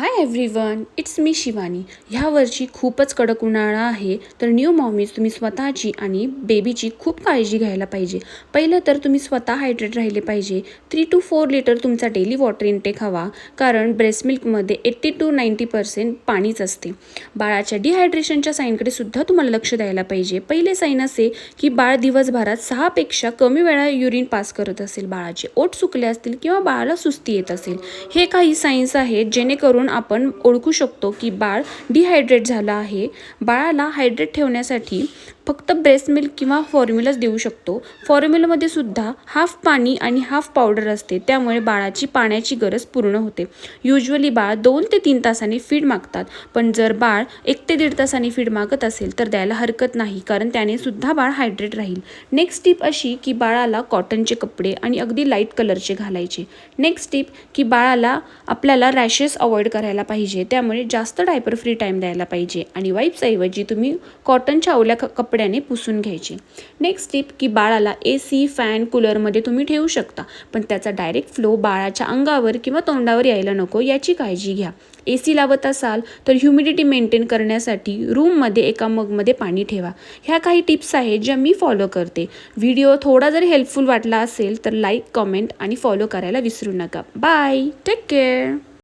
Hi everyone, it's me Shivani. ह्या वर्षी खूपच कडक उन्हाळा आहे, तर न्यू मॉमीज तुम्ही स्वतःची आणि बेबीची खूप काळजी घ्यायला पाहिजे. पहिलं तर तुम्ही स्वतः हायड्रेट राहिले पाहिजे. 3 to 4 लिटर तुमचा डेली वॉटर इनटेक हवा, कारण ब्रेस्ट मिल्कमध्ये 80 to 90% पाणीच असते. बाळाच्या डिहायड्रेशनच्या साईनकडे सुद्धा तुम्हाला लक्ष द्यायला पाहिजे. पहिले साईन असे की बाळ दिवसभरात 6 पेक्षा कमी वेळा युरिन पास करत असेल, बाळाचे ओठ सुकले असतील किंवा बाळाला सुस्ती येत असेल. हे काही साईन्स आहेत जेणेकरून आपण ओळखू शकतो की बाळ डिहायड्रेट झालं आहे. बाळाला हायड्रेट ठेवण्यासाठी फक्त ब्रेस्ट मिल्क किंवा फॉर्म्युलाच देऊ शकतो. फॉर्म्युलामध्ये सुद्धा हाफ पाणी आणि हाफ पावडर असते, त्यामुळे बाळाची पाण्याची गरज पूर्ण होते. युजली बाळ 2 ते 3 तासांनी फीड मागतात, पण जर बाळ 1 ते 1.5 तासांनी फीड मागत असेल तर द्यायला हरकत नाही, कारण त्याने सुद्धा बाळ हायड्रेट राहील. नेक्स्ट टिप अशी की बाळाला कॉटनचे कपडे आणि अगदी लाईट कलरचे घालायचे. नेक्स्ट टिप की बाळाला आपल्याला रॅशेस अवॉइड करायला पाहिजे, त्यामुळे जास्त डायपर फ्री टाईम द्यायला पाहिजे आणि वाईप्सऐवजी तुम्ही कॉटनच्या ओल्या कपड्याने पुसून घ्यायचे. नेक्स्ट टिप की बाळाला AC, फॅन, कूलरमध्ये तुम्ही ठेवू शकता, पण त्याचा डायरेक्ट फ्लो बाळाच्या अंगावर किंवा तोंडावर यायला नको याची काळजी घ्या. AC लावत असाल तर ह्युमिडिटी मेंटेन करण्यासाठी रूममध्ये एका मगमध्ये पाणी ठेवा. ह्या काही टिप्स आहेत ज्या मी फॉलो करते. व्हिडिओ थोडा जरी हेल्पफुल वाटला असेल तर लाईक, कमेंट आणि फॉलो करायला विसरू नका. Bye, take care.